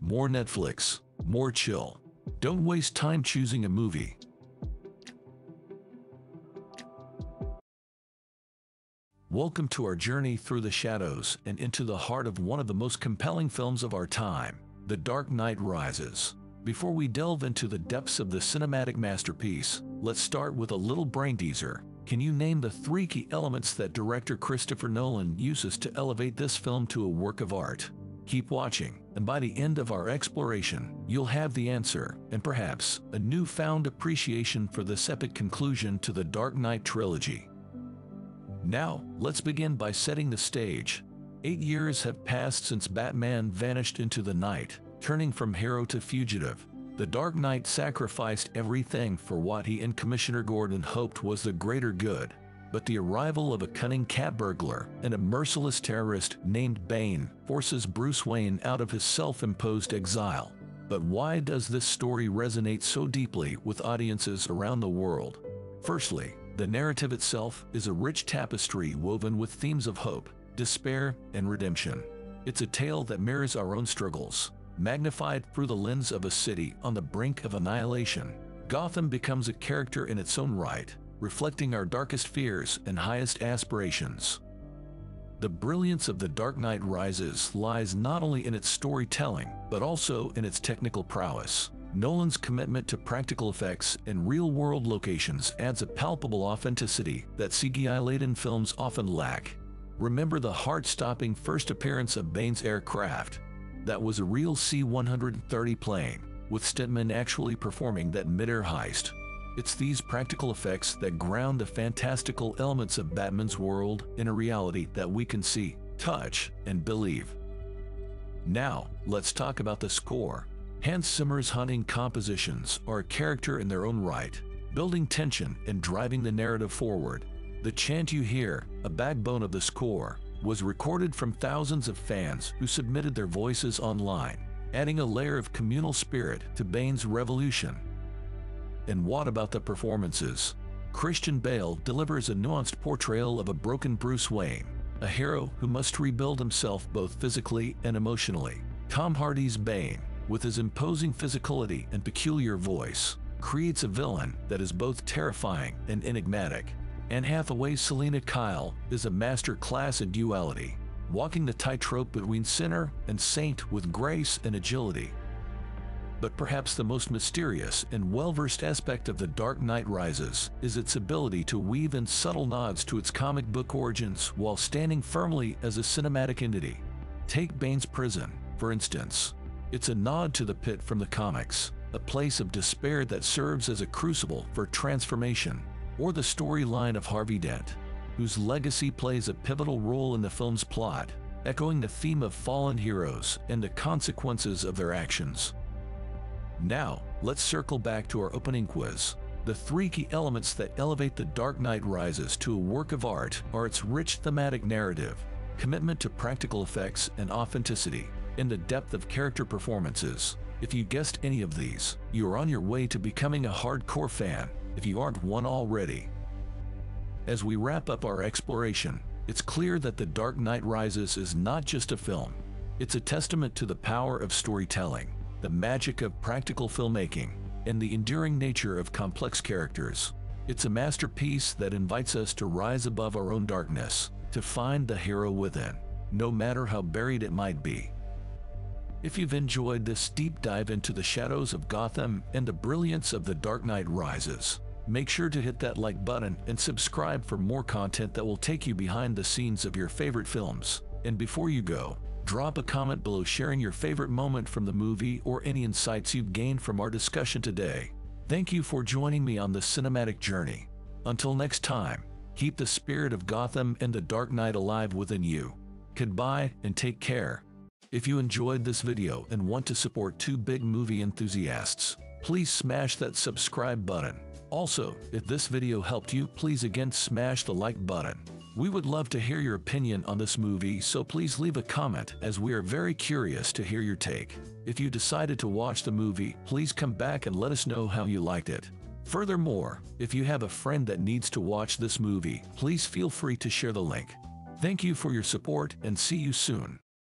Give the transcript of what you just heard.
more Netflix, more chill. Don't waste time choosing a movie. Welcome to our journey through the shadows and into the heart of one of the most compelling films of our time, The Dark Knight Rises. Before we delve into the depths of the cinematic masterpiece, let's start with a little brain teaser. Can you name the 3 key elements that director Christopher Nolan uses to elevate this film to a work of art? Keep watching, and by the end of our exploration, you'll have the answer, and perhaps a newfound appreciation for this epic conclusion to the Dark Knight trilogy. Now, let's begin by setting the stage. 8 years have passed since Batman vanished into the night, turning from hero to fugitive. The Dark Knight sacrificed everything for what he and Commissioner Gordon hoped was the greater good. But the arrival of a cunning cat burglar and a merciless terrorist named Bane forces Bruce Wayne out of his self-imposed exile. But why does this story resonate so deeply with audiences around the world? Firstly, the narrative itself is a rich tapestry woven with themes of hope, despair, and redemption. It's a tale that mirrors our own struggles, magnified through the lens of a city on the brink of annihilation. Gotham becomes a character in its own right, reflecting our darkest fears and highest aspirations. The brilliance of The Dark Knight Rises lies not only in its storytelling, but also in its technical prowess. Nolan's commitment to practical effects and real-world locations adds a palpable authenticity that CGI-laden films often lack. Remember the heart-stopping first appearance of Bane's aircraft? That was a real C-130 plane, with Stedman actually performing that mid-air heist. It's these practical effects that ground the fantastical elements of Batman's world in a reality that we can see, touch, and believe. Now, let's talk about the score. Hans Zimmer's haunting compositions are a character in their own right, building tension and driving the narrative forward. The chant you hear, a backbone of the score, was recorded from thousands of fans who submitted their voices online, adding a layer of communal spirit to Bane's revolution. And what about the performances? Christian Bale delivers a nuanced portrayal of a broken Bruce Wayne, a hero who must rebuild himself both physically and emotionally. Tom Hardy's Bane, with his imposing physicality and peculiar voice, creates a villain that is both terrifying and enigmatic. Anne Hathaway's Selina Kyle is a master class in duality, walking the tightrope between sinner and saint with grace and agility. But perhaps the most mysterious and well-versed aspect of The Dark Knight Rises is its ability to weave in subtle nods to its comic book origins while standing firmly as a cinematic entity. Take Bane's prison, for instance. It's a nod to the pit from the comics, a place of despair that serves as a crucible for transformation. Or the storyline of Harvey Dent, whose legacy plays a pivotal role in the film's plot, echoing the theme of fallen heroes and the consequences of their actions. Now, let's circle back to our opening quiz. The 3 key elements that elevate The Dark Knight Rises to a work of art are its rich thematic narrative, commitment to practical effects and authenticity, and the depth of character performances. If you guessed any of these, you are on your way to becoming a hardcore fan, if you aren't one already. As we wrap up our exploration, it's clear that The Dark Knight Rises is not just a film. It's a testament to the power of storytelling, the magic of practical filmmaking, and the enduring nature of complex characters. It's a masterpiece that invites us to rise above our own darkness, to find the hero within, no matter how buried it might be. If you've enjoyed this deep dive into the shadows of Gotham and the brilliance of The Dark Knight Rises, make sure to hit that like button and subscribe for more content that will take you behind the scenes of your favorite films. And before you go, drop a comment below sharing your favorite moment from the movie or any insights you've gained from our discussion today. Thank you for joining me on this cinematic journey. Until next time, keep the spirit of Gotham and The Dark Knight alive within you. Goodbye and take care. If you enjoyed this video and want to support 2 big movie enthusiasts, please smash that subscribe button. Also, if this video helped you, please again smash the like button. We would love to hear your opinion on this movie, so please leave a comment as we are very curious to hear your take. If you decided to watch the movie, please come back and let us know how you liked it. Furthermore, if you have a friend that needs to watch this movie, please feel free to share the link. Thank you for your support and see you soon.